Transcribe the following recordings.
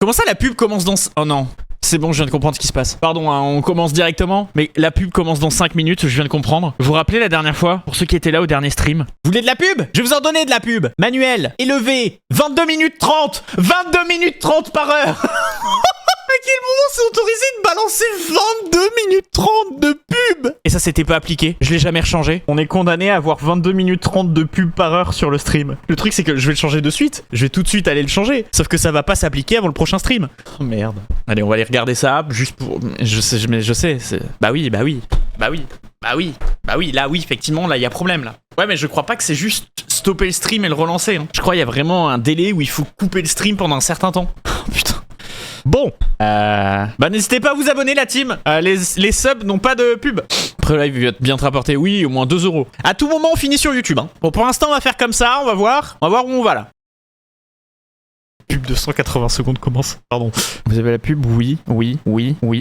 Comment ça la pub commence dans... Oh non. C'est bon, je viens de comprendre ce qui se passe. Pardon, hein, on commence directement, mais la pub commence dans 5 minutes, je viens de comprendre. Vous vous rappelez la dernière fois, pour ceux qui étaient là au dernier stream? Vous voulez de la pub? Je vais vous en donner de la pub. Manuel, élevé, 22 minutes 30. 22 minutes 30 par heure. À quel moment c'est autorisé de balancer 22 minutes 30 de pub? Et ça s'était pas appliqué, je l'ai jamais rechangé. On est condamné à avoir 22 minutes 30 de pub par heure sur le stream. Le truc c'est que je vais le changer de suite. Je vais tout de suite aller le changer. Sauf que ça va pas s'appliquer avant le prochain stream. Oh merde. Allez, on va aller regarder ça, juste pour... Je sais, c'est... Bah oui, là oui, effectivement, là il y a problème là. Ouais, mais je crois pas que c'est juste stopper le stream et le relancer. Hein. Je crois qu'il y a vraiment un délai où il faut couper le stream pendant un certain temps. Oh putain. Bon, bah n'hésitez pas à vous abonner la team. Les subs n'ont pas de pub. Après le live il va bien te rapporter, oui, au moins 2 €. À tout moment on finit sur YouTube. Hein. Bon, pour l'instant on va faire comme ça, on va voir où on va là. Pub de 180 secondes commence. Pardon. Vous avez la pub? Oui.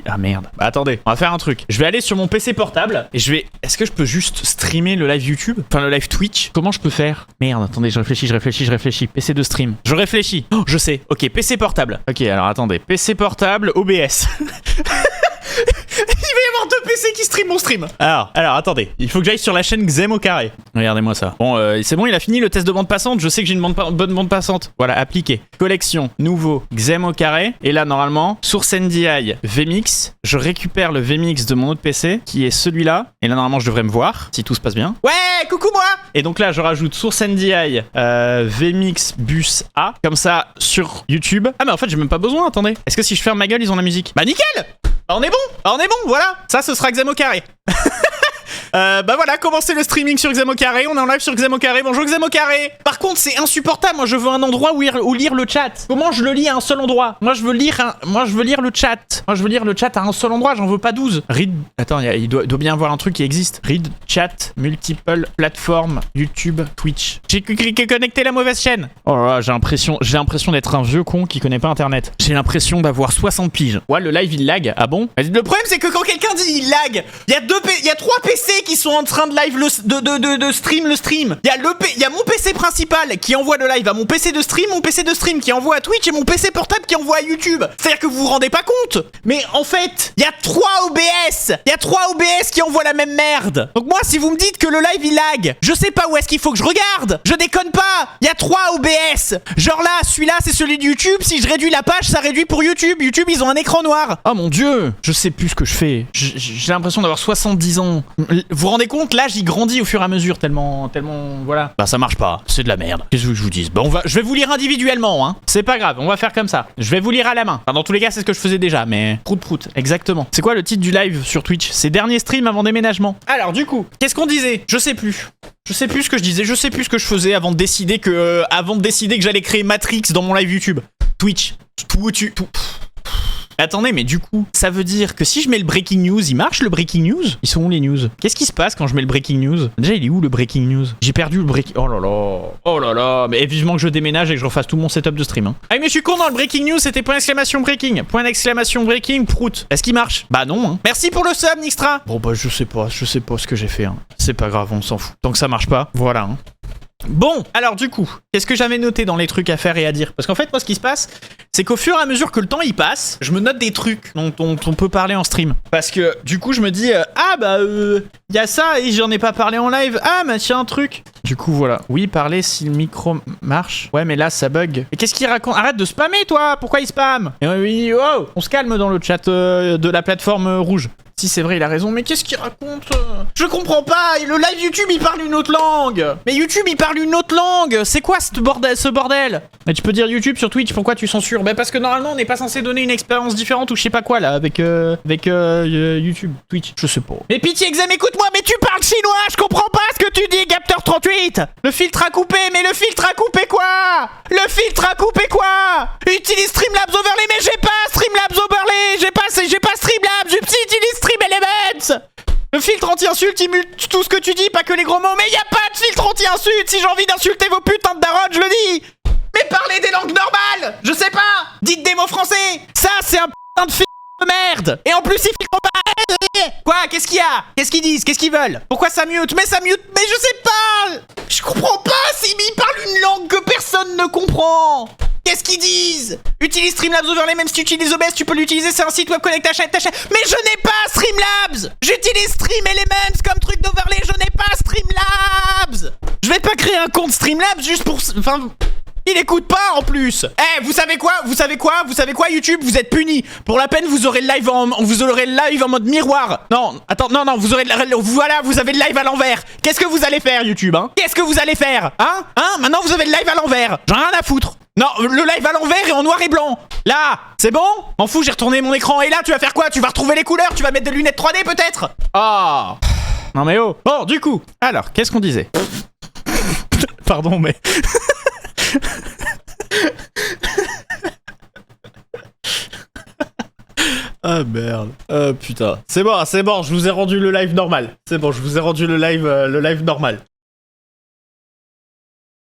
Ah merde. Bah attendez, on va faire un truc. Je vais aller sur mon PC portable et je vais... Est-ce que je peux juste streamer le live YouTube? Enfin le live Twitch? Comment je peux faire? Merde, attendez, je réfléchis. PC de stream. Je réfléchis. Oh, je sais. Ok, PC portable. Ok, alors attendez. PC portable, OBS. Il va y avoir 2 PC qui stream mon stream. Alors, attendez. Il faut que j'aille sur la chaîne Xem au carré. Regardez-moi ça. Bon, c'est bon, il a fini le test de bande passante. Je sais que j'ai une bonne bande passante. Voilà, appliqué. Collection, nouveau, Xem au carré. Et là, normalement, Source NDI, VMix. Je récupère le VMix de mon autre PC, qui est celui-là. Et là, normalement, je devrais me voir, si tout se passe bien. Ouais, coucou moi. Et donc là, je rajoute Source NDI, VMix Bus A. Comme ça, sur YouTube. Ah, mais en fait, j'ai même pas besoin, attendez. Est-ce que si je ferme ma gueule, ils ont la musique? Bah, nickel. On est bon, voilà. Ça, ce sera Xem au carré. Bah voilà, commencez le streaming sur Xem au carré. On est en live sur Xem au carré. Bonjour Xem au carré. Par contre, c'est insupportable. Moi, je veux un endroit où lire le chat. Comment je le lis à un seul endroit? Moi, je veux lire le chat. Moi, je veux lire le chat à un seul endroit. J'en veux pas 12. Read. Attends, il doit bien y avoir un truc qui existe. Read, chat, multiple plateformes, YouTube, Twitch. J'ai connecté la mauvaise chaîne. Oh là là, j'ai l'impression d'être un vieux con qui connaît pas Internet. J'ai l'impression d'avoir 60 piges. Ouais, le live il lag. Ah bon? Le problème c'est que quand quelqu'un dit il lag, il y a 3 PC qui sont en train de live de stream le stream. Il y a mon PC principal qui envoie le live à mon PC de stream, mon PC de stream qui envoie à Twitch et mon PC portable qui envoie à YouTube. C'est-à-dire que vous vous rendez pas compte. Mais en fait, il y a 3 OBS. Il y a 3 OBS qui envoient la même merde. Donc moi, si vous me dites que le live il lag, je sais pas où est-ce qu'il faut que je regarde. Je déconne pas. Il y a 3 OBS. Genre là, celui-là c'est celui de YouTube. Si je réduis la page, ça réduit pour YouTube. YouTube, ils ont un écran noir. Oh mon dieu, je sais plus ce que je fais. J'ai l'impression d'avoir 70 ans. Vous vous rendez compte, l'âge il grandit au fur et à mesure tellement voilà. Bah ça marche pas, c'est de la merde. Qu'est-ce que je vous dis? Bon, je vais vous lire individuellement, hein. C'est pas grave, on va faire comme ça. Je vais vous lire à la main. Enfin, dans tous les cas, c'est ce que je faisais déjà, mais prout, exactement. C'est quoi le titre du live sur Twitch? C'est dernier stream avant déménagement. Alors du coup, qu'est-ce qu'on disait? Je sais plus. Je sais plus ce que je disais, je sais plus ce que je faisais avant de décider que j'allais créer Matrix dans mon live YouTube. Twitch, tout. Attendez, mais du coup, ça veut dire que si je mets le breaking news, il marche le breaking news? Ils sont où les news? Qu'est-ce qui se passe quand je mets le breaking news? Déjà, il est où le breaking news? J'ai perdu le breaking... Oh là là, mais vivement que je déménage et que je refasse tout mon setup de stream. Hein. Ah mais je suis con, dans le breaking news, c'était point d'exclamation breaking. Point d'exclamation breaking, prout. Est-ce qu'il marche? Bah non, hein. Merci pour le sub, Nixtra. Bon bah je sais pas ce que j'ai fait. Hein. C'est pas grave, on s'en fout. Tant que ça marche pas, voilà. Hein. Bon, alors du coup, qu'est-ce que j'avais noté dans les trucs à faire et à dire? Parce qu'en fait, moi, ce qui se passe, c'est qu'au fur et à mesure que le temps il passe, je me note des trucs dont on peut parler en stream. Parce que du coup, je me dis, y a ça et j'en ai pas parlé en live. Ah, bah tiens, un truc. Du coup, voilà. Oui, parler si le micro marche. Ouais, mais là, ça bug. Et qu'est-ce qu'il raconte? Arrête de spammer, toi. Pourquoi il spamme? Et oui, wow. On se calme dans le chat de la plateforme rouge. Si c'est vrai, il a raison, mais qu'est-ce qu'il raconte? Je comprends pas. Le live YouTube, il parle une autre langue. Mais YouTube, il parle une autre langue. C'est quoi ce bordel? Mais tu peux dire YouTube sur Twitch, pourquoi tu censures? Bah parce que normalement, on n'est pas censé donner une expérience différente ou je sais pas quoi, là, avec YouTube, Twitch. Je sais pas. Mais pitié, Xem, écoute-moi, mais tu parles chinois, je comprends pas ce que tu dis, Capteur 38. Le filtre a coupé, mais le filtre a coupé quoi? Le filtre a coupé quoi? Utilise Streamlabs Overlay, mais j'ai pas Streamlabs Overlay. J'ai pas Streamlabs, j'utilise Stream Elements. Le filtre anti-insulte, il mute tout ce que tu dis, pas que les gros mots. Mais y a pas de filtre anti-insulte. Si j'ai envie d'insulter vos putains de darons, je le dis. Mais parlez des langues normales. Je sais pas. Dites des mots français. Ça, c'est un putain de de merde. Et en plus, ils filtrent pas. Quoi? Qu'est-ce qu'il y a? Qu'est-ce qu'ils disent? Qu'est-ce qu'ils veulent? Pourquoi ça mute? Mais ça mute. Mais je sais pas. Je comprends pas. Ils parlent une langue que personne ne comprend. Qu'est-ce qu'ils disent? Utilise Streamlabs Overlay, même si tu utilises OBS, tu peux l'utiliser, c'est un site web connecté à ta chaîne. Mais je n'ai pas Streamlabs! J'utilise Stream Elements comme truc d'overlay, je n'ai pas Streamlabs! Je vais pas créer un compte Streamlabs juste pour... Enfin... Il écoute pas en plus. Eh, vous savez quoi? Vous savez quoi YouTube? Vous êtes punis. Pour la peine, vous aurez le live en mode miroir. Non, attends, non, vous aurez voilà, vous avez le live à l'envers. Qu'est-ce que vous allez faire YouTube, hein? Qu'est-ce que vous allez faire? Hein? Maintenant vous avez le live à l'envers. J'en ai rien à foutre. Non, le live à l'envers et en noir et blanc. Là, c'est bon? M'en fous, j'ai retourné mon écran. Et là, tu vas faire quoi? Tu vas retrouver les couleurs? Tu vas mettre des lunettes 3D peut-être? Ah. Non mais oh. Bon, du coup, alors, qu'est-ce qu'on disait? Pardon, mais... Ah merde. Putain. C'est bon, je vous ai rendu le live normal. C'est bon, je vous ai rendu le live normal.